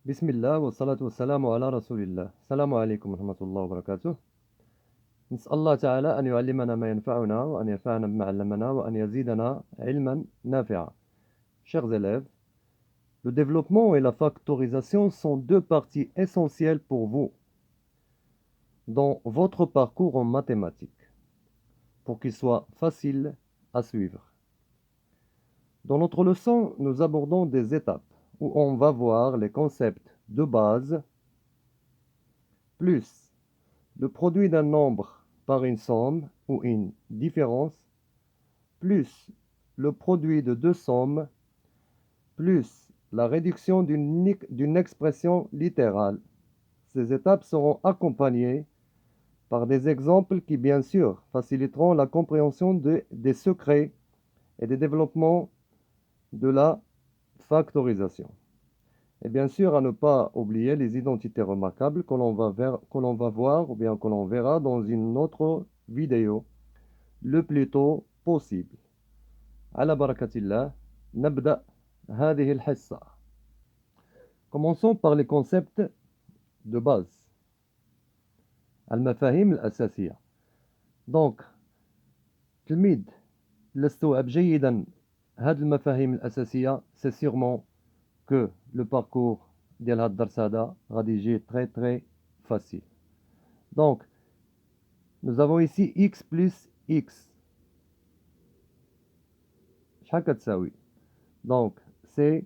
بسم الله والصلاة والسلام على رسول الله. السلام عليكم ورحمة الله وبركاته. نسأل الله تعالى أن يعلمنا ما ينفعنا وأن ينفعنا بما علمنا وأن يزيدنا علما نافعا. Chers élèves, le développement et la factorisation sont deux parties essentielles pour vous dans votre parcours en mathématiques, pour qu'il soit facile à suivre. Dans notre leçon, nous abordons des étapes où on va voir les concepts de base, plus le produit d'un nombre par une somme ou une différence, plus le produit de deux sommes, plus la réduction d'une expression littérale. Ces étapes seront accompagnées par des exemples qui, bien sûr, faciliteront la compréhension des secrets et des développements de la factorisation. Et bien sûr, à ne pas oublier les identités remarquables que l'on va voir ou bien que l'on verra dans une autre vidéo le plus tôt possible. على بركة الله نبدأ هذه الحصة. Commençons par les concepts de base. المفاهيم الأساسية. Donc, تلميذ اللي استوعب جيدا هذه المفاهيم الأساسية c'est sûrement que le parcours ديال هذا الدرس هذا غادي يجي très très facile. Donc, nous avons ici x plus x. شحال كتساوي؟ Donc, c'est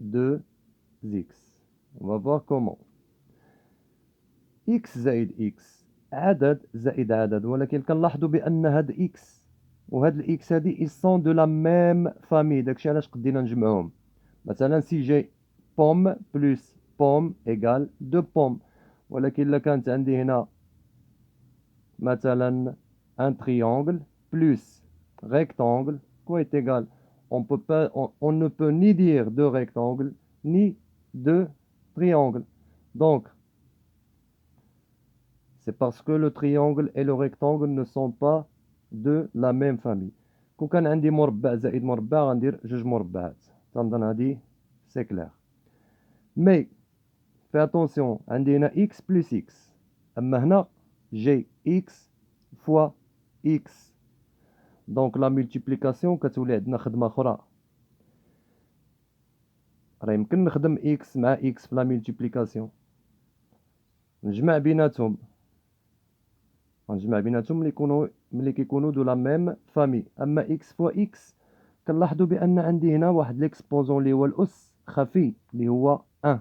2x. On va voir comment. x زائد x عدد زائد عدد، ولكن كنلاحظوا بأن هاد x وهاد الاكس هادي ils sont de la même famille. داكشي علاش قدينا نجمعهم. مثلا si j'ai pomme plus pomme égale 2 pommes، ولكن إلا كانت عندي هنا مثلا un triangle plus rectangle quoi est égal, on ne peut ni dire deux rectangles ni deux triangles. Donc c'est parce que le triangle et le rectangle ne sont pas de la même famille. كون كان عندي مربع زائد مربع غندير جوج مربعات. تنظن هادي c'est clair. Mais fais attention، عندي هنا x plus x، أما هنا j'ai x fois x. Donc la multiplication كتولي عندنا خدمة أخرى. راه يمكن نخدم x مع x في la multiplication، نجمع بيناتهم ملي كيكونوا دو لا ميم فامي. اما x فوا x كنلاحظوا بان عندي هنا واحد ليكسبوزون اللي هو الاس خفي اللي هو 1.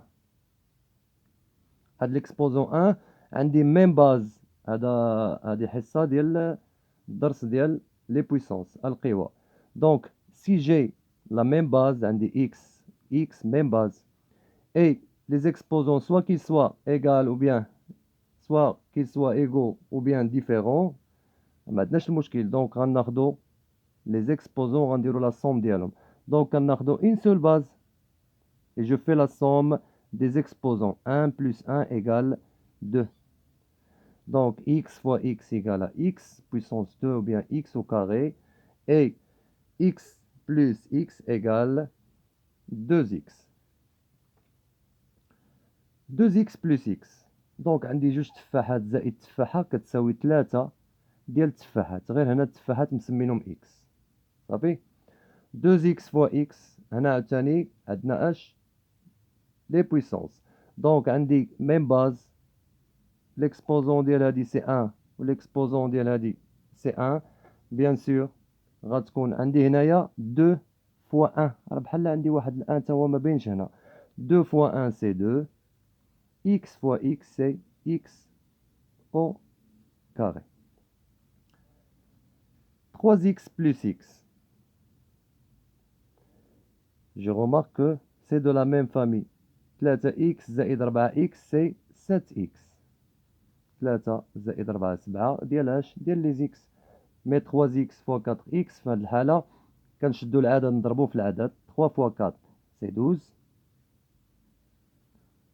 هاد ليكسبوزون 1 عندي ميم باز. هادي حصه ديال الدرس ديال لي بويسونس القوى. دونك سي جي لا ميم باز عندي x ميم باز اي لي زيكسبوزون سوا كي سوا ايغال ou bien soit qu'ils soient égaux ou bien différents. ما عندناش المشكل. دونك غناخدو les exposants غنديرو la somme ديالهم. دونك كناخدو une seule base et je fais la somme des exposants. 1 plus 1 égale 2. Donc x fois x égale à x puissance 2 ou bien x au carré, et x plus x égale 2x. 2x plus x. دونك عندي جوج تفاحات زائد تفاحة كتساوي 3 ديال التفاحات. غير هنا التفاحات مسمينهم x. صافي. 2x fois x هنا عاوتاني عندنا اش لي بويسونس. دونك عندي ميم باز، ليكسبوزون ديال هادي سي 1 وليكسبوزون ديال هادي سي 1. بيان سور غتكون عندي هنايا 2 فوا 1، راه بحال عندي واحد الان تا هو ما بينش هنا. 2 فوا 1 سي 2، x fois x c'est x au carré. 3x plus x. Je remarque que c'est de la même famille. 3x زائد 4x c'est 7x. 3 زائد 4 7 ديال اش ديال لي زيكس. مي 3x fois 4x في هذه الحالة كنشدو العدد نضربوه في العدد. 3 fois 4 c'est 12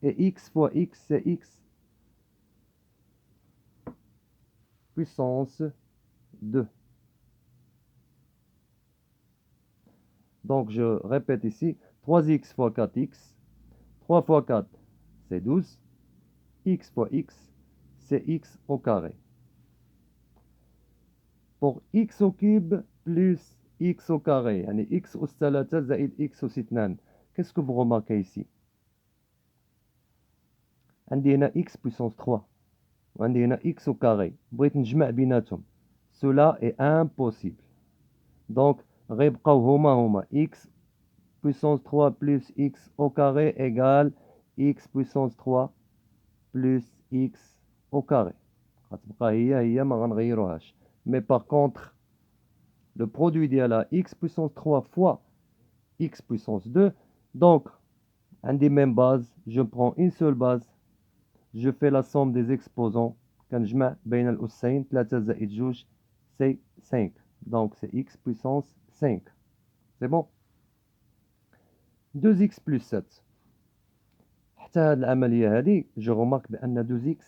et x fois x c'est x puissance 2. Donc je répète ici, 3x fois 4x, 3 fois 4 c'est 12. X fois x, c'est x au carré. Pour x au cube plus x au carré, يعني x أس 3 زائد x أس 2. Qu'est-ce que vous remarquez ici? عندي هنا x puissance 3 وعندي هنا x au carré. بغيت نجمع بيناتهم. Cela est impossible. Donc, غيبقاو هما x puissance 3 plus x au carré égale x puissance 3 plus x au carré. غتبقى هي ما غنغيروهاش. Mais par contre, le produit ديالها x puissance 3 fois x puissance 2. Donc, عندي même base, je prends une seule base, je fais la somme des exposants. كنجمع بين الأسين 3 زائد 2 c'est 5. Donc, c'est x puissance 5. C'est bon? 2x plus 7. حتى هاد العملية هادي je remarque بأن 2x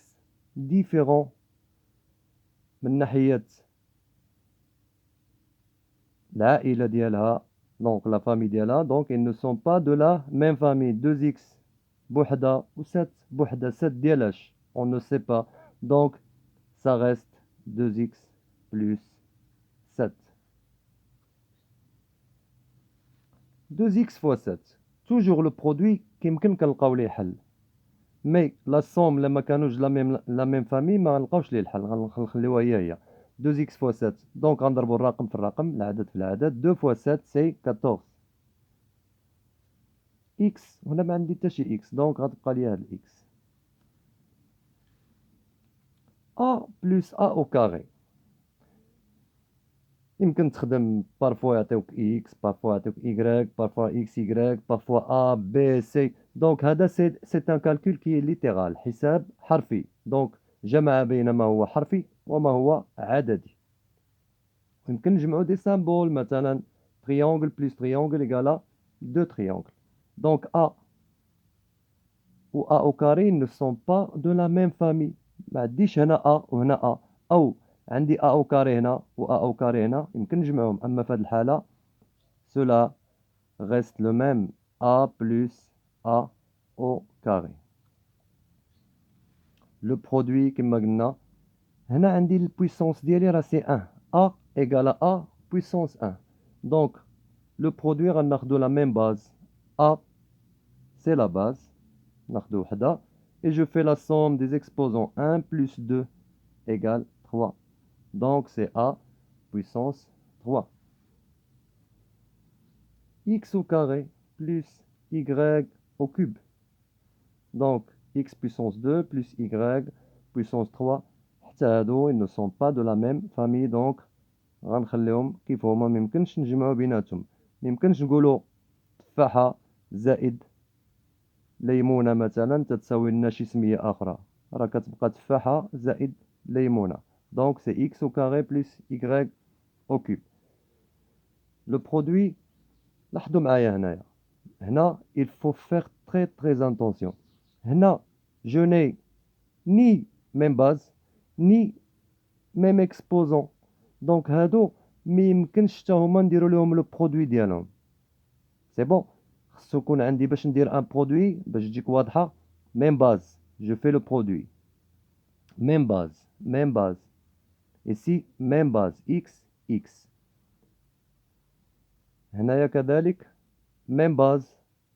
différent من ناحية العائلة ديالها, donc la famille ديالها, donc ils ne sont pas de la même famille. 2x بوحدة و 7 بوحدة. 7 ديالاش on ne sait pas, donc ça reste 2x plus 7. 2x fois 7, toujours le produit كيمكن كنلقاو ليه حل. مي لا سوم لما كانوش لا ميم فامي ما غنلقاوش ليه الحل, غنخليوها هي 2x fois 7. دونك غنضربوا الرقم في الرقم, العدد في العدد. 2 fois 7 سي 14. x هنا ما عندي حتى شي x, دونك غتبقى لي هاد x. a plus a au carré. يمكن تخدم بارفوا يعطيوك x, بارفوا يعطيوك y, بارفوا x y, بارفوا a b c. دونك هذا c'est un calcul qui est littéral, حساب حرفي. دونك جمع بين ما هو حرفي وما هو عددي. يمكن نجمعوا دي سامبول, مثلا triangle plus triangle égale 2 triangles. Donc a ou a au carré ne sont pas de la même famille. ما عنديش هنا a وهنا a, أو عندي a au carré هنا و a au carré هنا, يمكن نجمعهم. أما في هذه الحالة cela reste le même, a plus a au carré. Le produit كما قلنا هنا عندي البويسونس ديالي راه سي 1, a égale a puissance 1. Donc le produit غناخدو la même base, a c'est la base, ناخدو وحدة, et je fais la somme des exposants. 1 plus 2 égale 3. Donc c'est a puissance 3. X au carré plus y au cube. Donc x puissance 2 plus y puissance 3. حتى هادو ils ne sont pas de la même famille, donc غنخليهم كيف هما. ميمكنش نجمعو بيناتهم. ميمكنش نقولو تفاحة زائد ليمونة مثلا تتساوي لنا شي سمية أخرى, راه كتبقى تفاحة زائد ليمونة. Donc c'est x au carré plus y au cube. Le produit, لاحظوا معايا هنايا, هنا il faut faire très très attention. هنا je n'ai ni même base ni même exposant, donc هادو ميمكنش حتى هما نديرو لهم لو برودوي ديالهم. سي بون, خصو يكون عندي باش ندير ان برودوي باش تجيك واضحة. même base, je fais le produit. même base. Ici même base, x x. هنايا كذلك même base,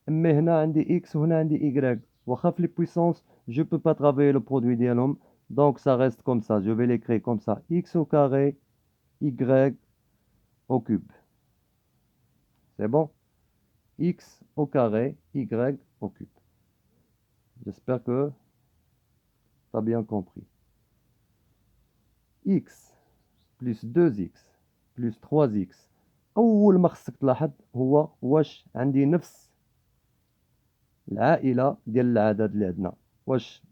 mais هنا عندي x وهنا عندي y. واخا في les puissances je peux pas travailler le produit ديالهم, donc ça reste comme ça. Je vais l'écrire comme ça, x au carré y au cube. C'est bon? X au carré y au cube. J'espère que tu as bien compris. X plus 2x plus 3x. أول ما خصك تلاحظ هو واش عندي نفس العائلة ديال العدد اللي عندنا, واش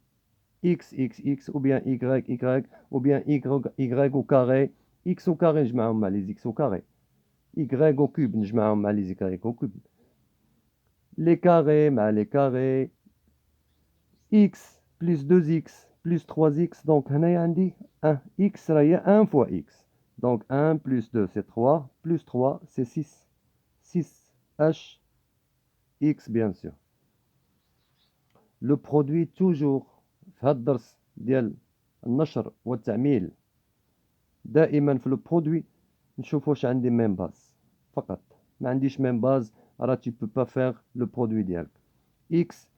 x x x ou bien y y ou bien y au carré. x au carré نجمعهم مع les x au carré, y au cube نجمعهم مع les y au cube, les carrés مع les carrés, x plus 2x plus 3x. donc هنايا عندي 1 x راهي 1 fois x, donc 1 plus 2 c'est 3 plus 3 c'est 6. 6 h x bien sûr. le produit toujours في هذا الدرس ديال النشر والتعميل دائما في البرودوي نشوف واش عندي ميم باز فقط. ما عنديش ميم باز راه tu peux pas faire le produit ديالك. اكس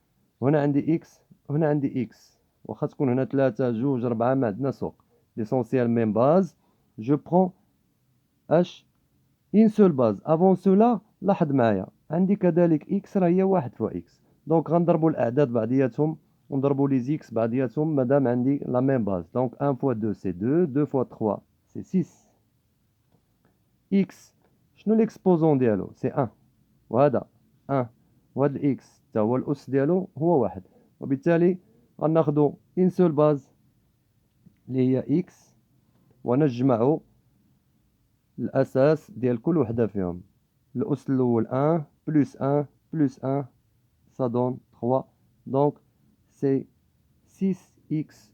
هنا عندي اكس هنا عندي اكس واخا تكون هنا 3 2 4 ما عندنا سوق. ليسونسيال ميم باز جو برون اش une seule base. Avant cela لاحظ معايا عندي كذلك اكس راه هي 1 فوا اكس. دونك غنضربوا الاعداد بعضياتهم ونضربوا لي زيكس بعضياتهم مادام عندي لا ميم باز. دونك 1 فوا 2 سي 2 2 فوا 3 سي 6 اكس شنو ليكسبوزون ديالو سي 1 وهذا 1 وهذا الاكس حتى هو الاس ديالو هو 1 وبالتالي غناخذوا une seule base اللي هي اكس ونجمعوا الأساس ديال كل وحدة فيهم. الأس الأول 1 بلس 1 بلس 1 ça donne 3 donc c'est 6x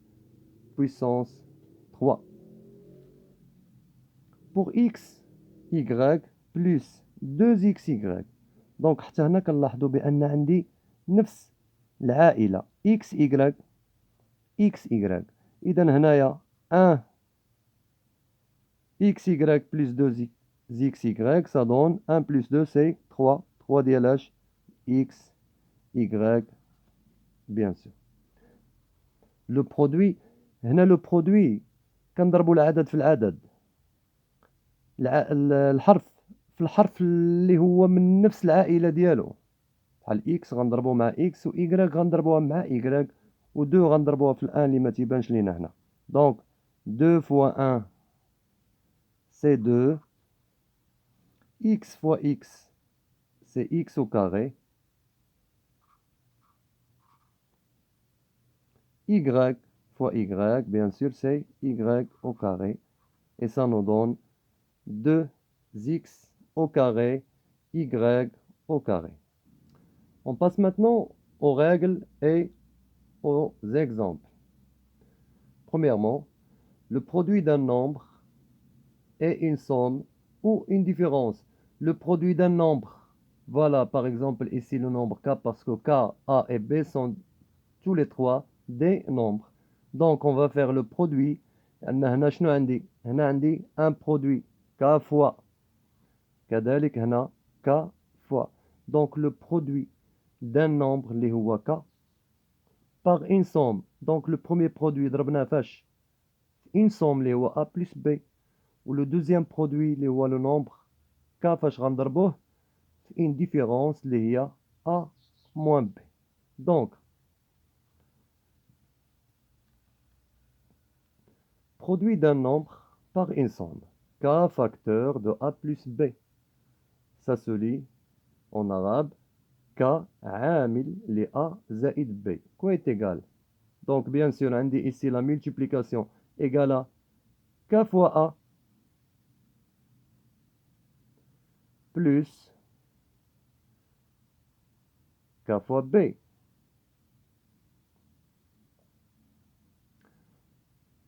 puissance 3. Pour x y plus 2xy donc حتى هنا كنلاحظوا بأن عندي نفس العائلة xy xy. إذا هنايا 1 xy plus 2xy, ça donne 1 plus 2, c'est 3. 3 ديال اش x, y, bien sûr. Le produit, هنا le produit كنضربوا العدد في العدد. الحرف في الحرف اللي هو من نفس العائلة ديالو. بحال x غنضربوه مع x و y غنضربوها مع y و 2 غنضربوها في الان اللي ما تيبانش لينا هنا. Donc 2 fois 1 c'est 2. X fois x, c'est x au carré. Y fois y, bien sûr, c'est y au carré. Et ça nous donne 2x au carré, y au carré. On passe maintenant aux règles et aux exemples. Premièrement, le produit d'un nombre est une somme ou une différence. Le produit d'un nombre, voilà par exemple ici le nombre k parce que k, a et b sont tous les trois des nombres. Donc on va faire le produit. هنا شنو عندي؟ هنا عندي un produit k fois كذلك هنا k fois. Donc le produit d'un nombre اللي هو k par une somme. Donc le premier produit ضربناه فاش؟ une somme اللي هو a plus b. ou le deuxième produit اللي هو le nombre k فاش غنضربوه une différence اللي هي a moins b. Donc produit d'un nombre par une somme k facteur de a plus b. Ça se lit en arabe k عامل ل a زائد b. Quoi est égal? Donc bien sûr عندي ici la multiplication égale à k fois a plus k fois b.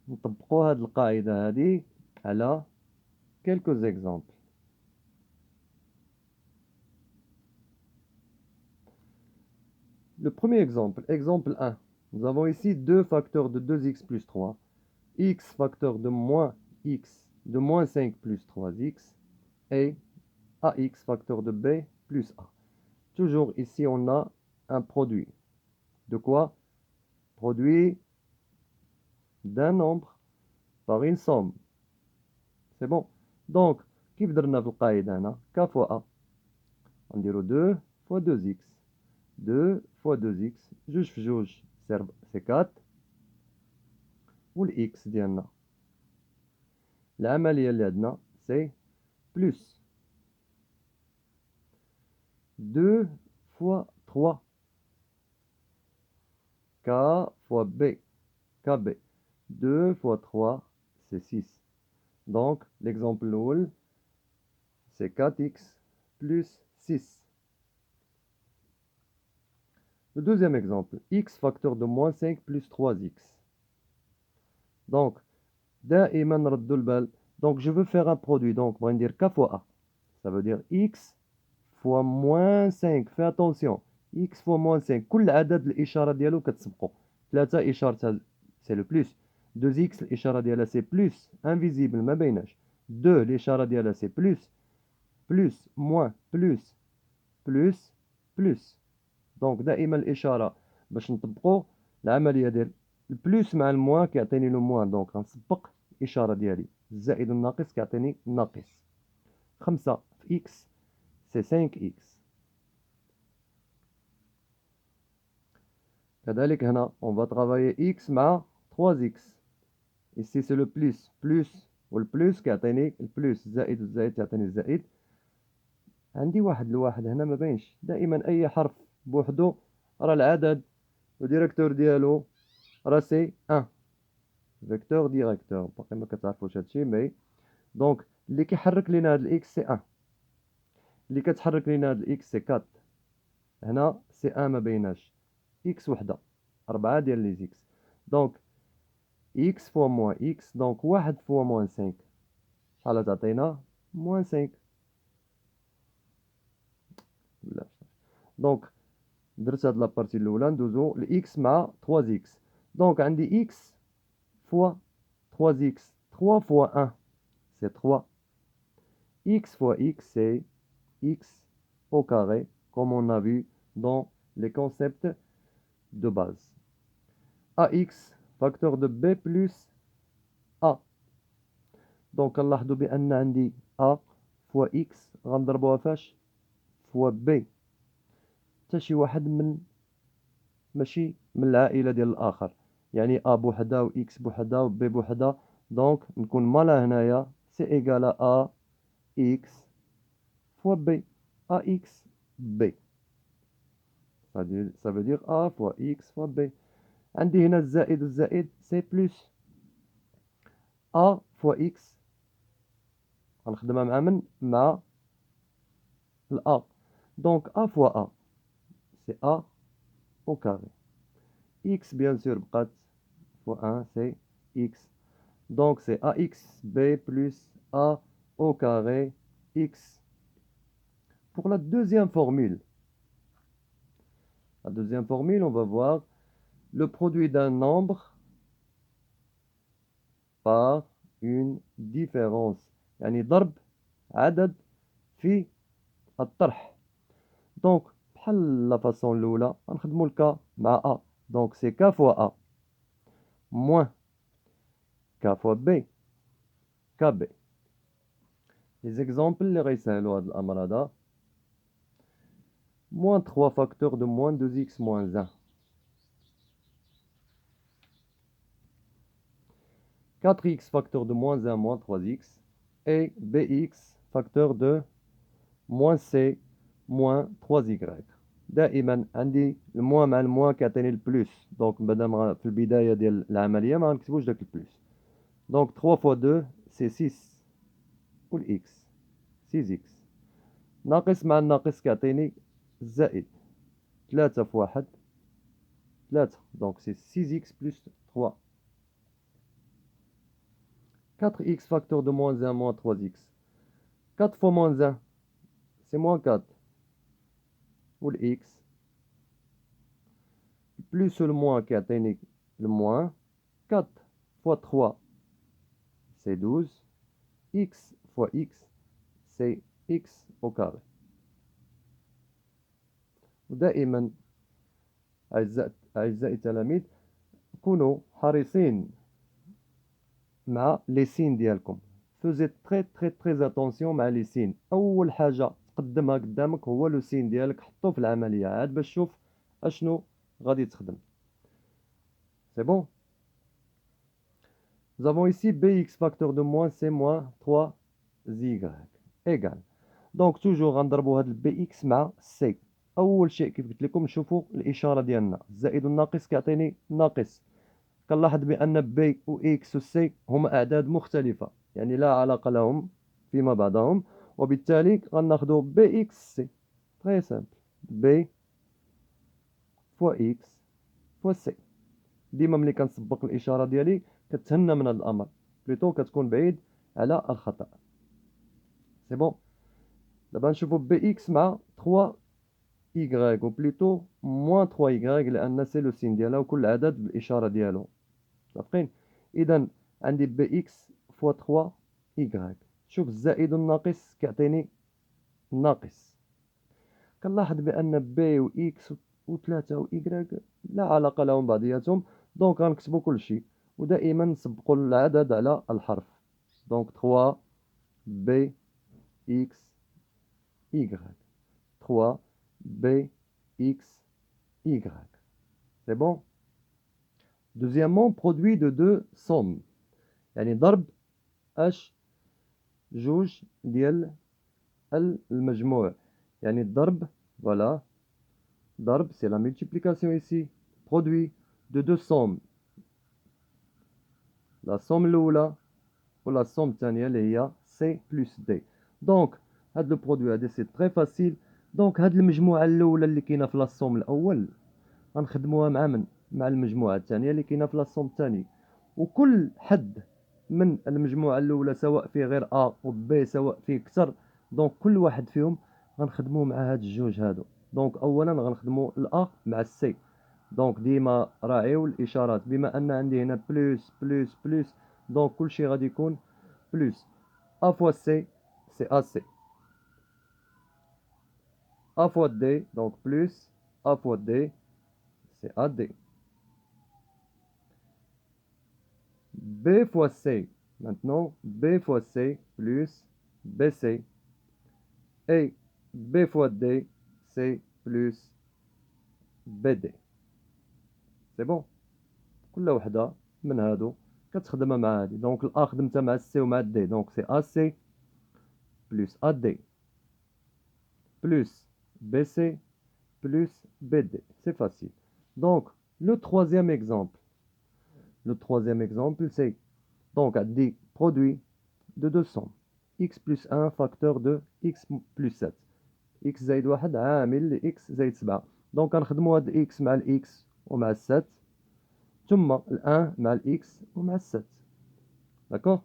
نطبقوا هذه القاعدة هذه على quelques exemples. Le premier exemple, exemple 1. Nous avons ici 2 facteurs de 2x plus 3, x facteur de moins x de moins 5 plus 3x, et ax facteur de b plus a. Toujours ici, on a un produit. De quoi? Produit d'un nombre par une somme. C'est bon. Donc, كيف درنا في القاعدة هنا؟ k fois a. On dirait 2 fois 2x. 2 fois 2x. جوج في جوج c'est 4. والإكس ديالنا العملية اللي عندنا c'est plus 2 fois 3 k fois b kb 2 fois 3 c'est 6. Donc l'exemple الأول c'est 4x plus 6. Le deuxième exemple, x facteur de moins 5 plus 3x. Donc دائما نردوا البال. Donc je veux faire un produit. Donc on va dire k fois a. Ça veut dire x fois moins 5. Fais attention. x fois moins 5 كل عدد الإشارة ديالو كتسبقو. 3 إشارتها سي لو بلوس، 2x الإشارة ديالها سي بلوس انفيزيبل ما بيناش، 2 الإشارة ديالها سي بلوس بلوس موان بلوس بلوس بلوس. دونك دائما الإشارة باش نطبقو العملية ديال البلوس مع الموان كيعطيني لو موان، دونك غنسبق الإشارة ديالي، الزائد والناقص كيعطيني الناقص. 5 في x سي 5x. كذلك هنا on va travailler x مع 3x. ici c'est le plus، plus والبلوس كيعطيني البلوس، الزائد والزائد كيعطيني الزائد. عندي واحد الواحد هنا ما باينش، دائما أي حرف بوحدو راه العدد وديريكتور ديالو راه سي 1 فيكتور ديريكتور. باقي ما كتعرفوش هادشي مي دونك اللي كيحرك لينا هاد الاكس سي 1، اللي كتحرك لينا هاد الاكس سي 4. هنا سي 1 ما بيناش، اكس وحده 4 ديال لي زيكس، دونك اكس فوا موان اكس، دونك 1 فوا موان 5 شحال تعطينا؟ موان 5. لا دونك درت هاد لابارتي الاولى، ندوزو لاكس مع 3 اكس. دونك عندي اكس فوا 3 اكس، 3 فوا 1 c'est 3. X fois X, c'est X au carré, comme on a vu dans les concepts de base. AX, facteur de B plus A. Donc, نلاحظوا بأن عندي A fois X غنضربوها فاش؟ fois B. حتى شي واحد ماشي من العائلة ديال الآخر، يعني A بوحدها و X بوحدها و B بوحدها، دونك نكون مالا هنايا سي إيكال A X fois B. AX B. Ça veut dire A fois X fois B. عندي هنا الزائد والزائد سي بلوس A fois X، غنخدمها مع ال A. Donc A fois A c'est A au carré. X bien sûr بقات fois 1 c'est X. Donc c'est AXB plus A au carré X. Pour la deuxième formule, on va voir le produit d'un nombre par une différence، يعني ضرب عدد في الطرح. دونك بحال لا فاصون الاولى غنخدمو الكا مع ا، دونك سي كا فوا ا موان كا فوا بي كا بي. لي زيكزامبل اللي غيسهلو هاد الامر هذا، موان 3 فاكتور دو موان 2 x موان 1، 4x facteur de moins 1 moins 3x, et bx facteur de moins c moins 3y. دائما عندي الموان مع الموان كيعطيني البلوس، دونك مادام في البداية ديال العملية ما غنكتبوش داك البلوس. دونك 3 fois 2 سي 6 والإكس 6x، ناقص مع الناقص كيعطيني الزائد، 3 في 1 3، دونك سي 6x plus 3. 4x facteur de moins 1 moins 3x. 4 fois moins 1, c'est moins 4. Ou le x. Plus le moins qui atteint le moins. 4 fois 3, c'est 12. X fois x, c'est x au carré. ودائما أعزائي التلاميذ كونوا حريصين مع لي سين ديالكم. فوزي تري تري تري اتونسيون مع لي سين. اول حاجه تقدمها قدامك هو لو سين ديالك، حطو في العمليه عاد باش تشوف اشنو غادي تخدم. سي بون. Nous avons ici bx facteur de moins c moins 3y égal. دونك توجور غنضربوا هاد البي اكس مع سي. اول شيء كيف قلت لكم نشوفوا الاشاره ديالنا، الزائد والناقص كيعطيني ناقص. كنلاحظ بأن بي و إكس و سي هما أعداد مختلفة، يعني لا علاقة لهم فيما بعضهم، وبالتالي غناخدو بي إكس سي. تري سامبل، بي فوا إكس فوا سي. ديما ملي كنسبق الإشارة ديالي كتهنى من هذا الأمر، بليتو كتكون بعيد على الخطأ. سي بون. دابا نشوفو بي إكس مع 3 y ou plutôt moins 3y لأن c'est le signe ديالها وكل عدد بالإشارة ديالو متفقين. إذا عندي bx fois 3y. شوف الزائد والناقص كيعطيني ناقص. كنلاحظ بأن b و x و 3 و y لا علاقة لهم بعضياتهم، دونك غنكتبو كلشي ودائما نسبقو العدد على الحرف. دونك 3 b x y 3 b x y. C'est bon. Deuxièmement, produit de deux sommes. يعني ضرب اش جوج ديال المجموع. يعني الضرب voilà. ضرب c'est la multiplication ici. Produit de deux sommes. La somme الأولى و la somme الثانية اللي هي C plus D. دونك هاد لو برودوي هادي سي تري فاسيل. دونك هاد المجموعة الأولى اللي كاينة في لاصوم الأول غنخدموها مع من؟ مع المجموعة الثانية اللي كاينة في لاصوم الثاني. وكل حد من المجموعة الأولى سواء فيه غير A و B سواء فيه كتر، دونك كل واحد فيهم غنخدمو مع هاد الجوج هادو. دونك أولا غنخدمو الأ مع السي. دونك ديما راعيو الإشارات، بما أن عندي هنا بلوس بلوس بلوس دونك كلشي غادي يكون بلوس. A fois C c'est AC. A fois D donc plus A fois D c'est AD. B fois C, maintenant B fois C plus BC. Et B fois D, C plus BD. C'est bon. كل وحدة من هادو كتخدمها مع هادي. دونك الأ خدمتها مع السي ومع الدي، دونك سي AC plus AD plus BC plus BD. C'est facile. Donc le troisième exemple. Le troisième exemple, c'est donc des produits de deux sommes. X plus 1 facteur de X plus 7. X زائد واحد عامل ل X زائد 7. دونك غنخدمو هاد X مع ال X ومع ال 7 ثم ال 1 مع ال X ومع ال 7. D'accord.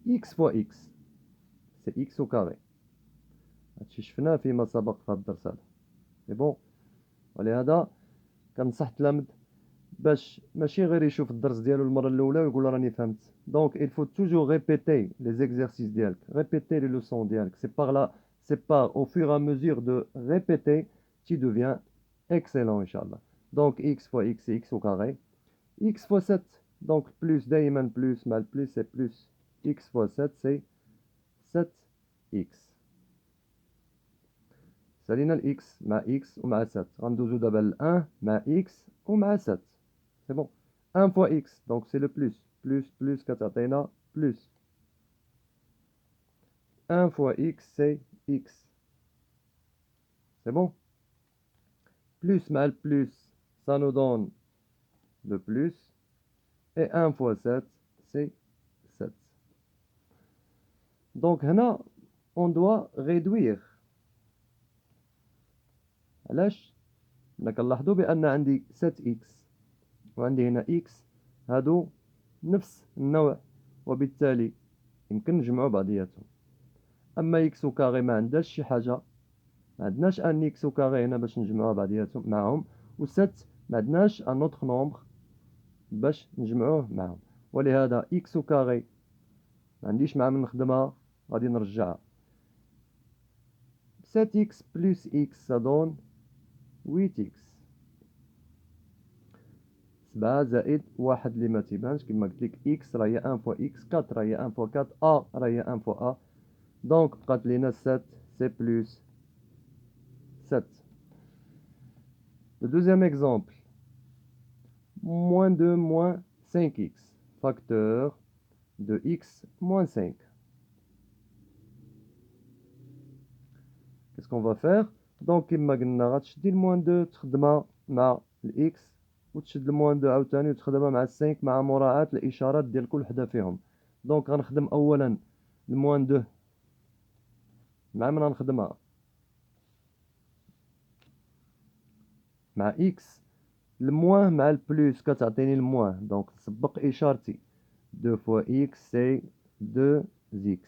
X fois X c'est X au carré. هادشي شفناه فيما سبق في هاد الدرس هذا. سي بون. ولهذا كنصح التلامذ باش ماشي غير يشوف الدرس ديالو المره الاولى ويقول راني فهمت. دونك il faut toujours répéter les exercices ديالك، répéter les leçons ديالك. c'est par au fur et à mesure de répéter tu deviens excellent inchallah. Donc x fois x c'est x au carré. X fois 7 donc plus دائما plus مع plus c'est plus. X fois 7 c'est 7x. سالينا ال x مع x ومع 7 غندوزو دابا ل 1 مع x ومع 7. C'est bon. 1 fois x, donc c'est le plus. Plus, كتعطينا plus. 1 fois x, c'est x. C'est bon. Plus مع le plus, ça nous donne le plus. Et 1 fois 7, c'est 7. Donc, هنا, on doit réduire. علاش؟ كنلاحظوا بأن عندي 7x وعندي هنا x هادو نفس النوع، وبالتالي يمكن نجمعوا بعضياتهم. اما x au carré ما عندهاش شي حاجه، ما عندناش ان x au carré هنا باش نجمعوا بعضياتهم معهم، و 7 ما عندناش ان اوتر نومبر باش نجمعوه معهم، ولهذا x au carré ما عنديش مع من نخدمها، غادي نرجعها. 7x plus x ça donne 8x. 7 زائد 1 اللي ما تيبانش كما قلت لك x راه هي 1 فوا x، 4 راه هي 1 فوا 4، a راه هي 1 فوا a، دونك بقات لينا 7 سي بلس 7. Le deuxième exemple, moins 2 moins 5x, facteur de x moins 5. Qu'est-ce qu'on va faire? Donc, كما قلنا غتشدي الموان 2 تخدمها مع الاكس، وتشد الموان 2 عاوتاني وتخدمها مع 5 مع مراعاة الاشارات ديال كل وحده فيهم. دونك غنخدم اولا الموان 2 مع من غنخدمها؟ مع اكس. الموان مع البلوس كتعطيني الموان، دونك نسبق اشارتي 2 fois x c'est 2x.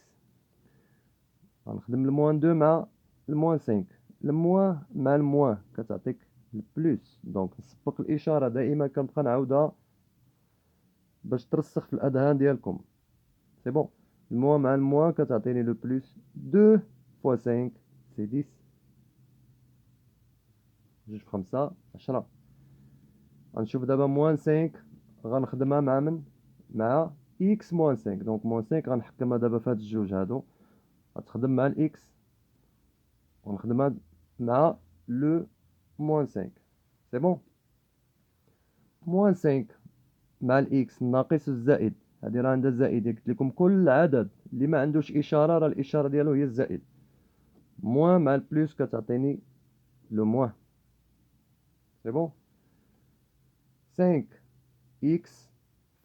غنخدم الموان 2 مع الموان 5. الموان مع الموان كتعطيك البلوس. دونك نسبق الإشارة دائما كنبقى نعاودها باش ترسخ في الأذهان ديالكم. سي بون. الموان مع الموان كتعطيني لو بلوس 2 فوا 5 سي 10. 2 في 5 10. غنشوف دابا موان 5 غنخدمها مع من؟ مع إكس موان 5. دونك موان 5 غنحكمها دابا في هاد الجوج هادو، غتخدم مع الإكس ونخدمها مع لو موان 5. سي بون. موان 5 مع الإكس ناقص الزائد، هادي راه عندها زائد. قلت لكم كل عدد اللي ما عندوش إشارة راه الإشارة ديالو هي الزائد. موان مع البلوس كتعطيني لو موان. سي بون. 5 إكس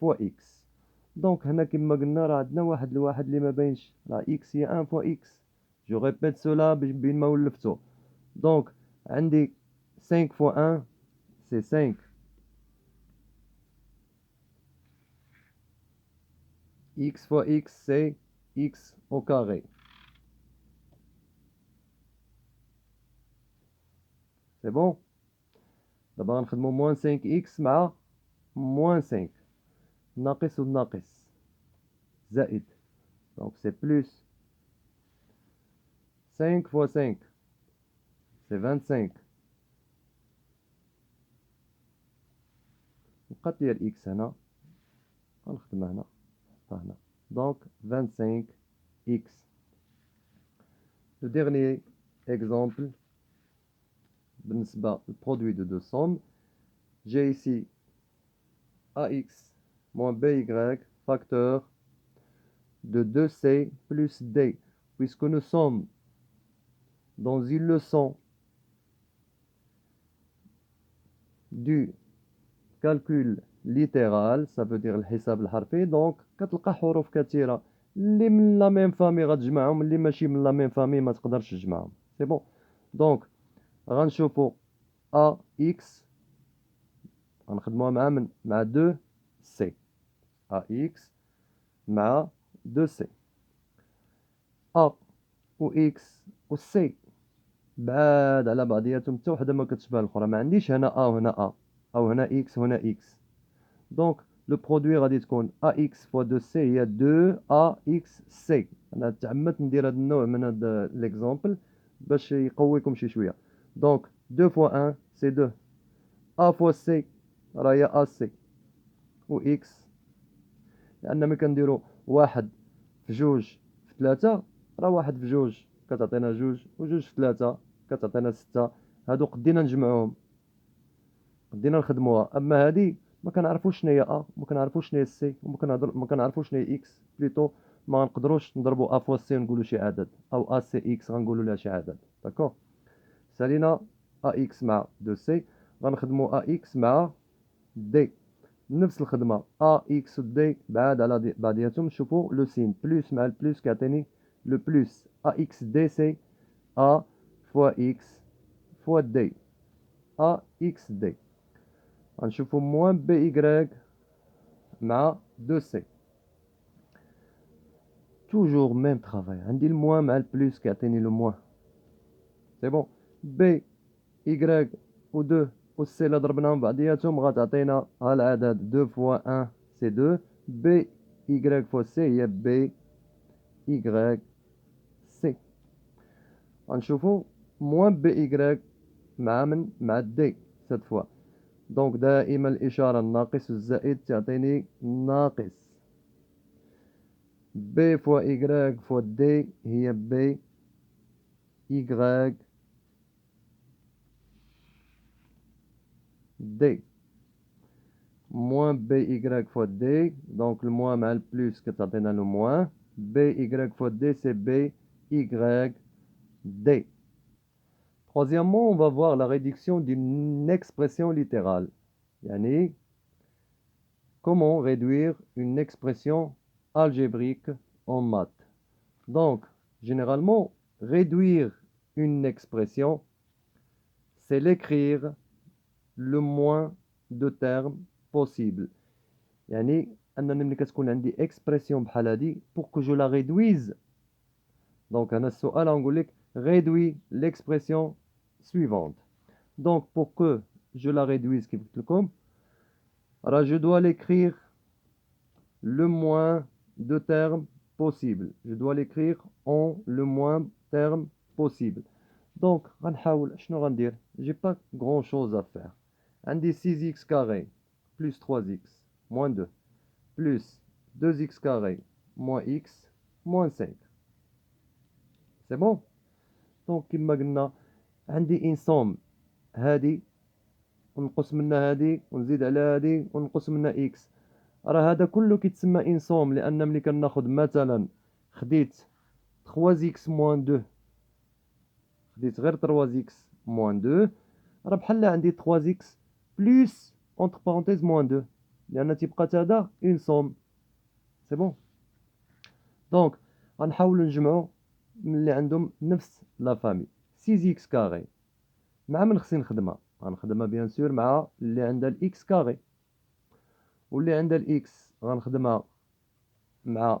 فوا إكس. دونك هنا كما قلنا راه عندنا واحد الواحد اللي ما باينش، راه إكس هي 1 فوا إكس. جو ريبيت سولا بين ما ولفتو. دونك عندي 5 فوا 1 سي 5 x fois x c'est x au carré. C'est bon. دابا غنخدمو موان 5x مع موان 5 ناقص وناقص زائد. دونك سي بلوس 5 فوا 5 سي 25. بقات ليا الإكس هنا غنخدمها هنا نحطها هنا. دونك 25 x. Le dernier exemple بالنسبة للبرودوي دو دو سوم. J'ai ici ax moins by facteur de 2c plus d. Puisque nous sommes dans une leçon du calcul littéral, ça veut dire الحساب الحرفي، دونك كتلقى حروف كثيرة اللي من لا ميم فامي غتجمعهم، اللي ماشي من لا ميم فامي ما تقدرش تجمعهم. سي بون. دونك غنشوفو ا اكس غنخدموها مع من؟ مع 2 سي. ا اكس مع 2 سي. ا و اكس و سي بعاد على بعضياتهم، حتى وحده ما كتشبه الاخرى. ما عنديش هنا ا وهنا ا، او هنا اكس وهنا اكس. دونك لو برودوي غادي تكون ا اكس فوا 2 سي هي 2 ا اكس سي. انا تعمدت ندير هذا النوع من هذا ليكزامبل باش يقويكم شي شويه. دونك 2 فوا 1 سي 2 ا فوا سي راه هي ا سي و اكس، لان ملي كنديرو واحد في جوج في ثلاثة راه واحد في جوج كتعطينا جوج، وجوج في ثلاثة كتعطينا 6. هادو قدينا نجمعوهم قدينا نخدموها. اما هادي ما كنعرفوش شنو هي ا، ما كنعرفوش شنو هي سي، وما كنعرفوش شنو هي اكس. بليتو ما غنقدروش نضربو ا فوا سي ونقولوا شي عدد، او ا سي اكس غنقولوا لها شي عدد. داكوغ. سالينا ا اكس مع 2 سي غنخدمو ا اكس مع دي. نفس الخدمه ا اكس و دي بعاد على بعضياتهم. شوفوا لو سين بلوس مع البلوس كيعطيني لو بلوس ا اكس دي سي ا فوا اكس فوا دي ا اكس دي. غنشوفو موان بي ايكغيك مع 2 سي. توجور ميم ترافاي. عندي الموان مع البلوس كيعطيني لو موان. سي بون. بي ايكغيك و 2 و سي اللي ضربناهم بعضياتهم غتعطينا ها العدد 2 فوا 1 سي 2. بي ايكغيك فوا سي هي بي ايكغيك سي. غنشوفو موان بي ايكغيك مع من؟ مع دي سات فوا. دونك دائما الإشارة الناقص والزائد تعطيني ناقص. بي فوا إيكغيك فوا دي هي بي إيكغيك دي موان بي إيكغيك فوا دي. دونك الموان مع البلوس كتعطينا لو موان. بي إيكغيك فوا دي سي بي إيكغيك دي. Troisièmement, on va voir la réduction d'une expression littérale. Yani, comment réduire une expression algébrique en maths. Donc, généralement, réduire une expression, c'est l'écrire le moins de termes possible. يعني أنني ملي كتكون عندي expression بحال هادي pour que je la réduise Donc هنا السؤال غنقول لك réduis l'expression suivante. Donc pour que je la réduise كيف قلت لكم راه je dois l'écrire le moins de termes possible. Je dois l'écrire en le moins de termes possible. Donc غنحاول شنو غندير j'ai pas grand chose à faire. عندي 6x carré plus 3x moins 2 plus 2x carré moins x moins 5. C'est bon. Donc كما قلنا عندي une somme هادي ونقص منها هادي ونزيد على هادي ونقص منها اكس. راه هذا كله كيتسمى ان سوم لان ملي كناخذ مثلا خديت 3 اكس موان 2 خديت غير 3 اكس موان 2 راه بحال عندي 3 اكس بلس اونتر بارونتيز موان 2 لان تيبقى هذا اون سوم. سي بون. دونك غنحاولوا نجمعوا من اللي عندهم نفس لا فامي 6 اكس كاري مع من خصني نخدمها غنخدمها بيان سور مع اللي عندها الاكس كاري واللي عندها الاكس غنخدمها مع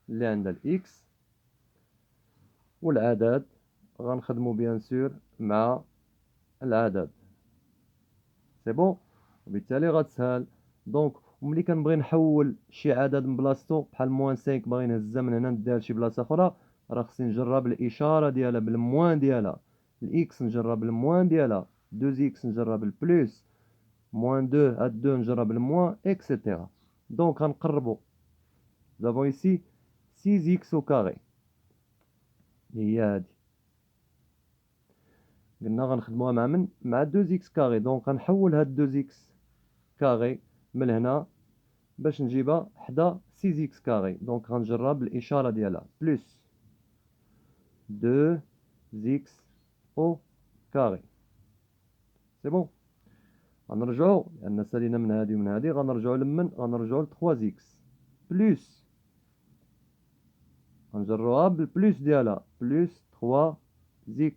اللي عندها الاكس والعدد غنخدمو بيان سور مع العدد. سي بون. وبالتالي غتسهل. دونك وملي كنبغي نحول شي عدد من بلاصتو بحال موان 5 باغي نهزها من هنا نديها لشي بلاصه اخرى راه خصني نجرب الاشاره ديالها بالموان ديالها. الاكس نجرب بالموان ديالها 2 اكس نجرب بالبلس موان 2 هاد 2 نجرب بالموان اكسيتيرا. دونك غنقربو. Nous avons ici 6x au carré. هي هادي قلنا غنخدموها مع من مع 2x كاري. دونك غنحول هاد 2x كاري من هنا باش نجيبها حدا 6x كاري. دونك غنجرب الاشاره ديالها بلس 2x او كاري. سي بون. غنرجعو لان سالينا من هادي ومن هادي غنرجعو لمن غنرجعو ل 3x بلس غنجروها بالبلس ديالها بلس 3x.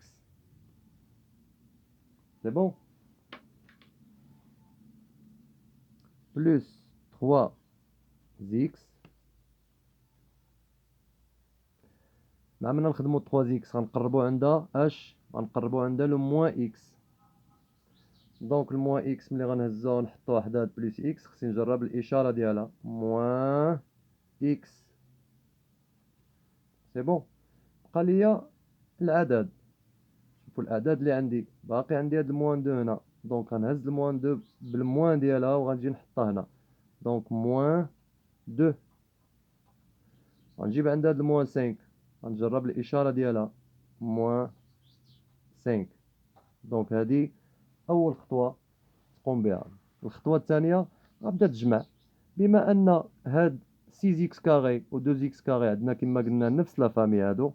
C'est bon. Plus 3x. مع منا نخدمو 3x غنقربو عندها اش غنقربو عندها لو موان x. دونك الموان x ملي غنهزوها ونحطوها حدا بلس x خصني نجرب الاشاره ديالها موان x. سي بون. بقى ليا العدد. شوفوا الاعداد اللي عندي باقي عندي هاد الموان 2 هنا. دونك غنهز الموان 2 بالموان ديالها وغنجي نحطها هنا. دونك موان 2 غنجيب عند هاد الموان 5 غنجرب الاشاره ديالها موان 5. دونك هادي اول خطوه تقوم بها. الخطوه الثانيه غتبدا تجمع بما ان هاد 6 اكس كاري و 2 اكس كاري عندنا كما قلنا نفس لا فامي هادو